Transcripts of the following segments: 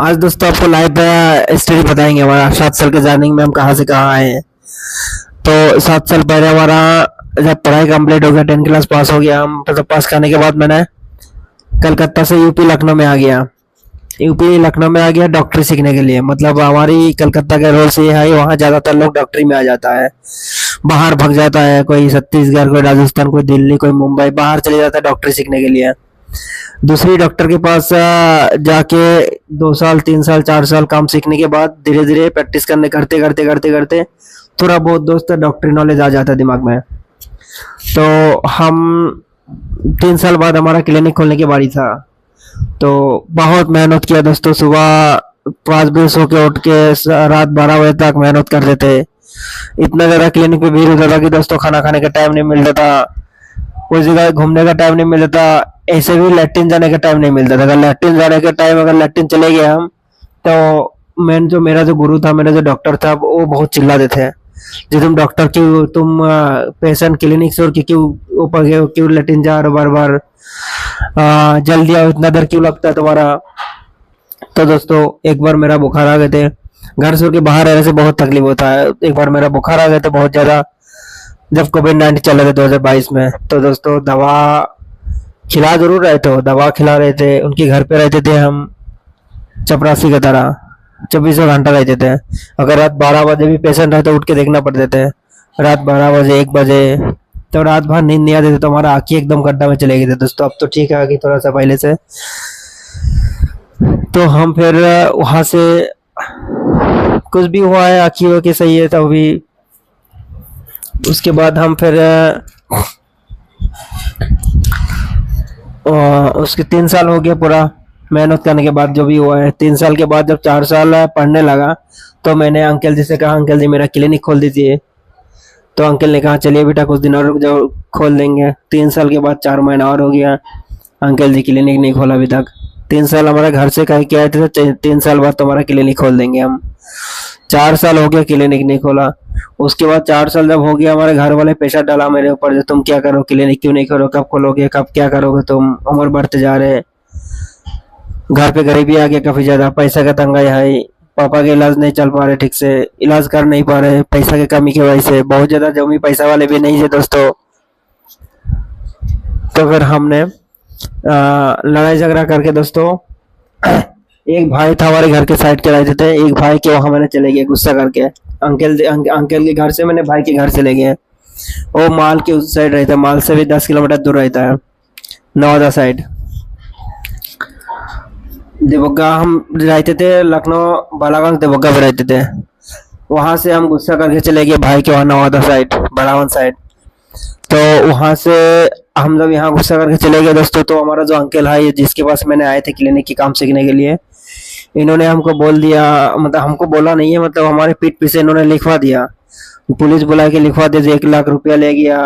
आज दोस्तों आपको लाइव स्टोरी बताएंगे हमारा 7 साल के जर्नी में हम कहाँ से कहाँ आए हैं। तो 7 साल पहले हमारा जब पढ़ाई कंप्लीट हो गया, 10 क्लास पास हो गया, हम मतलब पास करने के बाद मैंने कलकत्ता से यूपी लखनऊ में आ गया। यूपी लखनऊ में आ गया डॉक्टरी सीखने के लिए। मतलब हमारी कलकत्ता का रोल से ये है, वहाँ ज्यादातर लोग डॉक्टरी में आ जाता है, बाहर भाग जाता है, कोई छत्तीसगढ़, कोई राजस्थान, कोई दिल्ली, कोई मुंबई, बाहर चले जाता है डॉक्टरी सीखने के लिए। दूसरी डॉक्टर के पास जाके 2 साल 3 साल 4 साल काम सीखने के बाद धीरे धीरे प्रैक्टिस करने करते करते करते करते थोड़ा बहुत दोस्त डॉक्टरी नॉलेज आ जाता है दिमाग में। तो हम 3 साल बाद हमारा क्लिनिक खोलने की बारी था। तो बहुत मेहनत किया दोस्तों। सुबह 5 बजे सो के उठ के रात 12 बजे तक मेहनत करते थे। इतना ज्यादा क्लिनिक पे भीड़ होता था कि दोस्तों खाना खाने का टाइम नहीं मिलता था, कोई जगह घूमने का टाइम नहीं मिलता था, ऐसे भी लैट्रिन जाने का टाइम नहीं मिलता था। अगर लैट्रिन जाने का टाइम, अगर लैट्रिन चले गए हम, तो मेरा जो गुरु था, मेरा जो डॉक्टर था, वो बहुत चिल्लाते थे, जो तुम डॉक्टर क्यों, तुम पेशेंट क्लिनिक से क्यों ऊपर गए हो, क्यों लैट्रिन जा रहे हो बार बार, जल्दी आओ, इतना देर क्यों लगता है तुम्हारा। तो दोस्तों एक बार मेरा बुखार आ गए थे, घर से के बाहर रहने से बहुत तकलीफ होता है। एक बार मेरा बुखार आ गए थे बहुत ज्यादा, जब कोविड-19 चल रहे थे 2022 में। तो दोस्तों दवा खिला जरूर रहे थे, दवा खिला रहे थे, उनके घर पे रहते थे हम चपरासी की तरह, 24 घंटा रहते थे। अगर रात 12 बजे भी पेशेंट रहे तो उठ के देखना पड़ते थे, रात 12 बजे 1 बजे। तो रात भर नींद नहीं आती थी, तो हमारा आँखें एकदम गड्ढा में चले गए थे दोस्तों। अब तो ठीक है आगे थोड़ा सा पहले से। तो हम फिर वहां से कुछ भी हुआ है, आँखी हो के सही है तो अभी। उसके बाद हम फिर उसके 3 साल हो गया पूरा मेहनत करने के बाद, जो भी हुआ है। 3 साल के बाद जब 4 साल पढ़ने लगा, तो मैंने अंकल जी से कहा, अंकल जी मेरा क्लिनिक खोल दीजिए। तो अंकल ने कहा चलिए बेटा कुछ दिन और रुक जाओ, खोल देंगे। 3 साल के बाद 4 महीना और हो गया, अंकल जी क्लिनिक नहीं खोला अभी तक। 3 साल हमारे घर से कह के आए थे, तो 3 साल बाद तुम्हारा क्लिनिक खोल देंगे हम। 4 साल हो गया क्लिनिक नहीं खोला। उसके बाद 4 साल जब हो गया, हमारे घर वाले प्रेशर डाला मेरे ऊपर, जो तुम क्या करो, क्लिनिक क्यों नहीं करो, कब खोलोगे, कब क्या करोगे, तुम उम्र बढ़ते जा रहे, घर पे गरीबी आ गया काफी ज्यादा, पैसा का तंगाई है, पापा के इलाज नहीं चल पा रहे, ठीक से इलाज कर नहीं पा रहे, पैसा की कमी की वजह से। बहुत ज्यादा जमी पैसा वाले भी नहीं थे दोस्तों। तो फिर हमने लड़ाई झगड़ा करके दोस्तों, एक भाई था हमारे घर के साइड के रहते थे, एक भाई के वहां मैंने चले गए गुस्सा करके। अंकल के घर से मैंने भाई के घर चले गए। वो माल के उस साइड रहता है, माल से भी 10 किलोमीटर दूर रहता है, नवादा साइड। देवगा हम रहते थे, लखनऊ बालागंज देवगा में रहते थे। वहां से हम गुस्सा करके चले गए भाई के वहां नवादा साइड, बड़ावन साइड। तो वहां से हम जब यहाँ गुस्सा करके चले गए दोस्तों, तो हमारा जो अंकल है जिसके पास मैंने आए थे क्लिनिक की काम सीखने के लिए, इन्होंने हमको बोल दिया, मतलब हमको बोला नहीं है, मतलब हमारे पीठ पीछे इन्होंने लिखवा दिया, पुलिस बुला के लिखवा दिया, 1 लाख रुपया ले गया,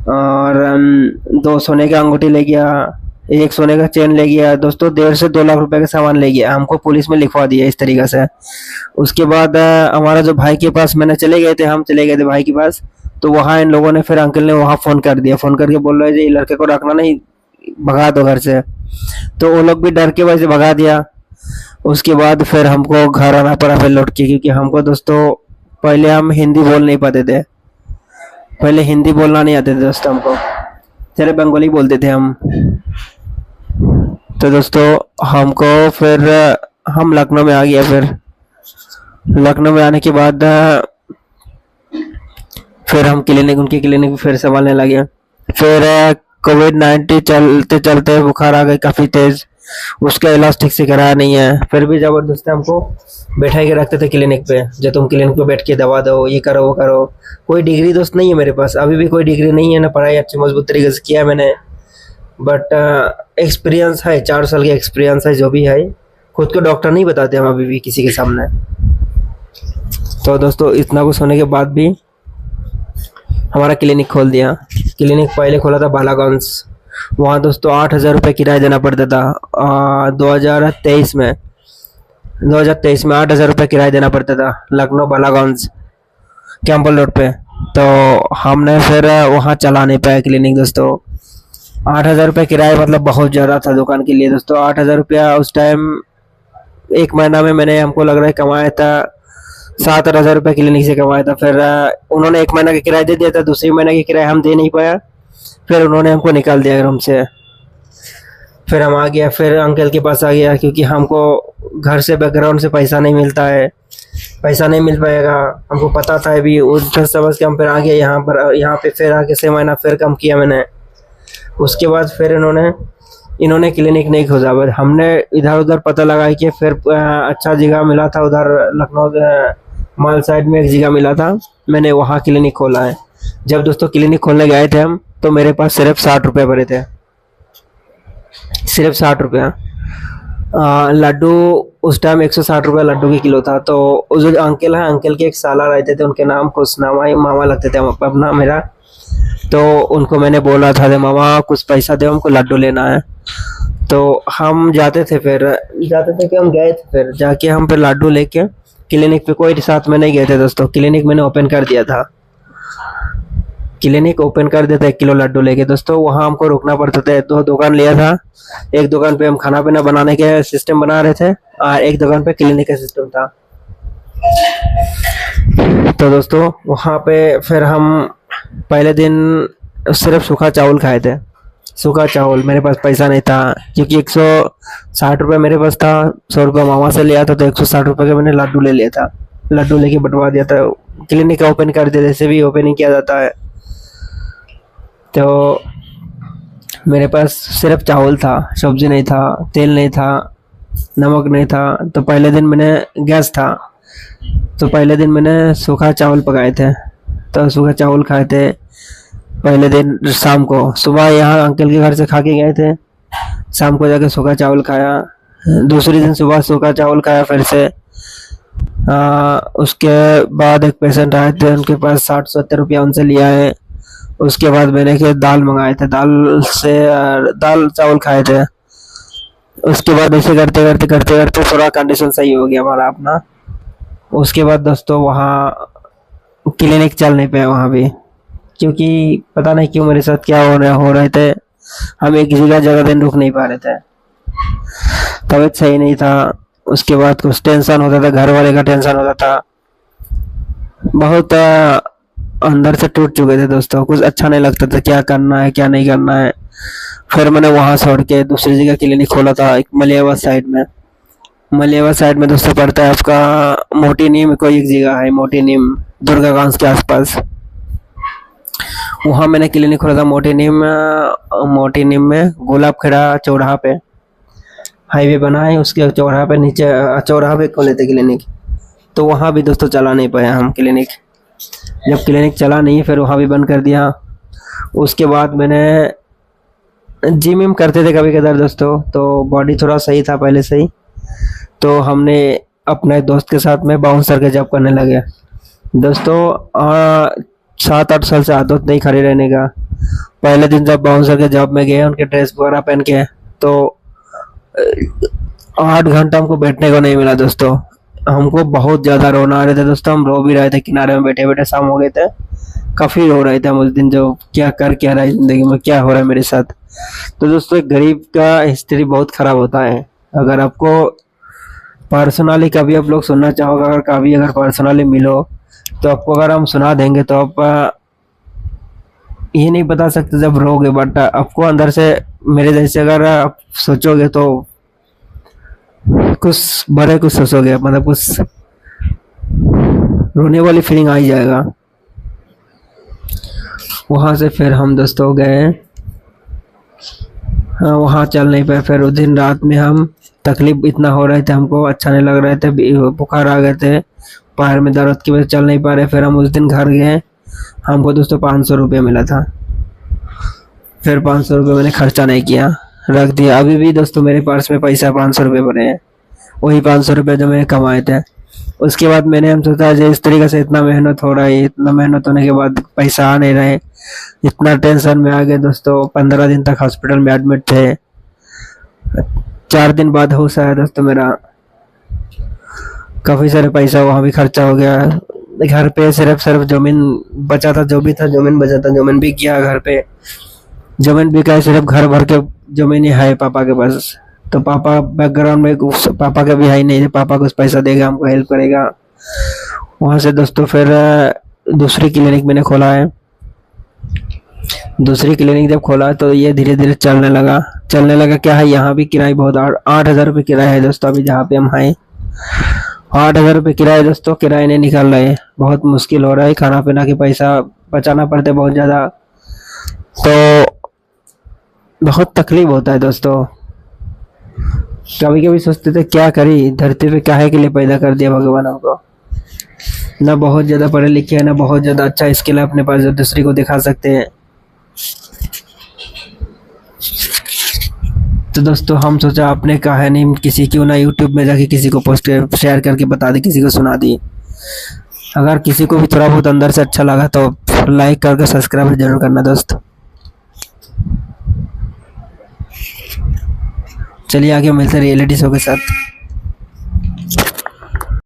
और 2 सोने का अंगूठी ले गया, 1 सोने का चेन ले गया दोस्तों, 1.5 से 2 लाख रुपए का सामान ले गया, हमको पुलिस में लिखवा दिया इस तरीके से। उसके बाद हमारा जो भाई के पास मैंने चले गए थे, हम चले गए थे भाई के पास। तो वहाँ इन लोगों ने, फिर अंकल ने वहाँ फोन कर दिया, फोन करके बोल रहे थे ये लड़के को रखना नहीं, भगा दो घर से। तो वो लोग भी डर के वजह से भगा दिया। उसके बाद फिर हमको घर आना पड़ा फिर लौट के, क्योंकि हमको दोस्तों पहले हम हिंदी बोल नहीं पाते थे, पहले हिंदी बोलना नहीं आते थे दोस्तों हमको, चले बंगाली बोलते थे हम। तो दोस्तों हमको फिर हम लखनऊ में आ गया। फिर लखनऊ में आने के बाद फिर हम क्लिनिक, उनकी क्लिनिक फिर संभालने लगे। फिर कोविड-19 चलते चलते बुखार आ गई काफी तेज, उसका इलाज ठीक से कराया नहीं है। फिर भी जबरदस्ती हमको बैठा के रखते थे क्लिनिक पे, जो तुम क्लिनिक पे बैठ के दवा दो, ये करो वो करो। कोई डिग्री दोस्त नहीं है मेरे पास, अभी भी कोई डिग्री नहीं है ना, पढ़ाई अच्छी मजबूत तरीके से किया मैंने, बट एक्सपीरियंस है, 4 साल का एक्सपीरियंस है जो भी है। खुद को डॉक्टर नहीं बताते हम अभी भी किसी के सामने। तो दोस्तों इतना कुछ होने के बाद भी हमारा क्लिनिक खोल दिया। क्लिनिक पहले खोला था बालागंज, वहाँ दोस्तों 8,000 रुपये किराया देना पड़ता था। 2023 में 8,000 रुपये किराया देना पड़ता था लखनऊ बालागंज कैंपल रोड पे। तो हमने फिर वहाँ चला नहीं पाया क्लिनिक दोस्तों। 8,000 रुपये किराया मतलब बहुत ज़्यादा था दुकान के लिए दोस्तों। 8,000 रुपया उस टाइम एक महीना में मैंने हमको लग रहा है कमाया था 7,000 रुपये क्लिनिक से कमाया था। फिर उन्होंने एक महीना का किराया दे दिया था, दूसरी महीने की किराया हम दे नहीं पाया, फिर उन्होंने हमको निकाल दिया रूम से। फिर हम आ गया, फिर अंकल के पास आ गया, क्योंकि हमको घर से बैकग्राउंड से पैसा नहीं मिलता है, पैसा नहीं मिल पाएगा, हमको पता था अभी। उधर समझ के हम फिर आ गए यहाँ पर। यहाँ पे फिर आके 6 महीना फिर कम किया मैंने। उसके बाद फिर इन्होंने क्लिनिक नहीं खोजा, बस हमने इधर उधर पता लगाया कि फिर अच्छा जगह मिला था उधर लखनऊ मॉल साइड में एक जगह मिला था, मैंने वहाँ क्लिनिक खोला है। जब दोस्तों क्लिनिक खोलने गए थे हम, तो मेरे पास सिर्फ 60 रुपये भरे थे, सिर्फ 60 रुपया। लड्डू उस टाइम 160 रुपये लड्डू की किलो था। तो उस जो अंकल है, अंकल के एक साला रहते थे, उनके नाम कुछ नाम मामा लगते थे अपना मेरा। तो उनको मैंने बोला था मामा कुछ पैसा दे, हमको लड्डू लेना है। तो हम जाते थे कि हम गए थे, फिर जाके हम फिर लड्डू लेके क्लिनिक पे, कोई साथ में नहीं गए थे दोस्तों, क्लिनिक मैंने ओपन कर दिया था। क्लिनिक ओपन कर देता 1 किलो लड्डू लेके दोस्तों। वहाँ हमको रुकना पड़ता था। 2 दुकान लिया था, एक दुकान पे हम खाना पीना बनाने के सिस्टम बना रहे थे, और एक दुकान पे क्लिनिक का सिस्टम था। तो दोस्तों वहाँ पे फिर हम पहले दिन सिर्फ सूखा चावल खाए थे, सूखा चावल। मेरे पास पैसा नहीं था, क्योंकि 160 रुपये मेरे पास था, 100 रुपये मामा से लिया था, तो 160 रुपये का मैंने लड्डू ले लिया था, लड्डू लेके बंटवा दिया था। क्लिनिक का ओपन कर दिया, जैसे भी ओपनिंग किया जाता है। तो मेरे पास सिर्फ चावल था, सब्जी नहीं था, तेल नहीं था, नमक नहीं था। तो पहले दिन मैंने गैस था, तो पहले दिन मैंने सूखा चावल पकाए थे, तो सूखा चावल खाए थे पहले दिन शाम को। सुबह यहाँ अंकल के घर से खा के गए थे, शाम को जाके सूखा चावल खाया। दूसरी दिन सुबह सूखा चावल खाया फिर से। उसके बाद एक पेशेंट आए थे, उनके पास 60-70 रुपया उनसे लिया है। उसके बाद मैंने के दाल मंगाए थे, दाल चावल खाए थे। उसके बाद ऐसे करते थोड़ा कंडीशन सही हो गया हमारा अपना। उसके बाद दोस्तों वहाँ क्लिनिक चल नहीं पाया वहाँ भी, क्योंकि पता नहीं क्यों मेरे साथ क्या हो रहे थे। हम एक जगह दिन रुक नहीं पा रहे थे, तबीयत सही नहीं था। उसके बाद कुछ टेंशन होता था, घर वाले का टेंशन होता था, बहुत अंदर से टूट चुके थे दोस्तों। कुछ अच्छा नहीं लगता था, क्या करना है क्या नहीं करना है। फिर मैंने वहाँ छोड़ के दूसरी जगह क्लिनिक खोला था, एक मलियाबाद साइड में। मलियाबाद साइड में दोस्तों पड़ता है आपका मोटी नीम, कोई एक जगह है मोटी नीम, दुर्गागंज के आसपास। वहाँ मैंने क्लिनिक खोला था मोटी नीम में, गुलाब खेड़ा चौराहा पे हाईवे बना है, उसके चौराहा पे नीचे चौराहा पे खोले थे क्लिनिक। तो वहाँ भी दोस्तों चला नहीं पाया हम क्लिनिक। जब क्लिनिक चला नहीं, फिर वहाँ भी बंद कर दिया। उसके बाद मैंने जिम विम करते थे कभी कभार दोस्तों, तो बॉडी थोड़ा सही था पहले से ही। तो हमने अपने दोस्त के साथ में बाउंसर का जॉब करने लगे दोस्तों। 7-8 साल से आदत नहीं खड़ी रहने का। पहले दिन जब बाउंसर के जॉब में गए, उनके ड्रेस वगैरह पहन के, तो 8 घंटा हमको बैठने को नहीं मिला दोस्तों। हमको बहुत ज़्यादा रोना आ रहे थे दोस्तों, हम रो भी रहे थे किनारे में बैठे बैठे। शाम हो गए थे, काफ़ी रो रहे थे हम उस दिन, जो क्या रहा है ज़िंदगी में, क्या हो रहा है मेरे साथ। तो दोस्तों एक गरीब का हिस्ट्री बहुत ख़राब होता है। अगर आपको पर्सनली कभी आप लोग सुनना चाहोगे, अगर पर्सनली मिलो, तो आपको अगर हम सुना देंगे, तो आप ये नहीं बता सकते जब रोगे, बट आपको अंदर से मेरे जैसे अगर आप सोचोगे तो कुछ सोचोगे, मतलब कुछ रोने वाली फीलिंग आ ही जाएगा। वहाँ से फिर हम दोस्तों गए, वहाँ चल नहीं पाए। फिर उस दिन रात में हम तकलीफ इतना हो रहे थे, हमको अच्छा नहीं लग रहे थे, बुखार आ गए थे, पैर में दर्द की वजह से चल नहीं पा रहे। फिर हम उस दिन घर गए, हमको दोस्तों 500 रुपये मिला था। फिर 500 रुपये मैंने खर्चा नहीं किया, रख दिया। अभी भी दोस्तों मेरे पास में पैसा 500 रुपये बने हैं, वही 500 रुपये जो मैंने कमाए थे। उसके बाद हम सोचा जो इस तरीके से इतना मेहनत हो रहा है, इतना मेहनत होने के बाद पैसा आ नहीं रहे, इतना टेंशन में आ गए दोस्तों। 15 दिन तक हॉस्पिटल में एडमिट थे। 4 दिन बाद होश आया दोस्तों मेरा। काफ़ी सारे पैसा वहाँ भी खर्चा हो गया। घर पे सिर्फ ज़मीन बचा था, जो भी था ज़मीन बचा था, ज़मीन बिक गया। घर पे ज़मीन बिका है, सिर्फ घर भर के ज़मीन ही है पापा के पास। तो पापा बैकग्राउंड में पापा का भी है ही नहीं, पापा कुछ पैसा देगा हमको, हेल्प करेगा। वहाँ से दोस्तों फिर दूसरी क्लिनिक मैंने खोला है। दूसरी क्लिनिक जब खोला तो ये धीरे धीरे चलने लगा। क्या है, यहाँ भी किराया बहुत 8,000 रुपये किराया है दोस्तों। अभी जहाँ पे हम हैं 8,000 रुपये किराया दोस्तों, किराए नहीं निकल रहे, बहुत मुश्किल हो रहा है। खाना पीना के पैसा बचाना पड़ता है बहुत ज़्यादा, तो बहुत तकलीफ होता है दोस्तों। कभी कभी सोचते थे क्या करी, धरती पे काहे के लिए पैदा कर दिया भगवान हमको। ना बहुत ज़्यादा पढ़े लिखे हैं, ना बहुत ज़्यादा अच्छा स्किल है अपने पास जो दूसरे को दिखा सकते हैं। तो दोस्तों हम सोचा अपने कहानी किसी क्यों ना यूट्यूब में जाके किसी को पोस्ट शेयर करके बता दी, किसी को सुना दी। अगर किसी को भी थोड़ा बहुत अंदर से अच्छा लगा तो लाइक करके सब्सक्राइब जरूर करना दोस्त। चलिए आगे मिलते हैं रियलिटी शो के साथ।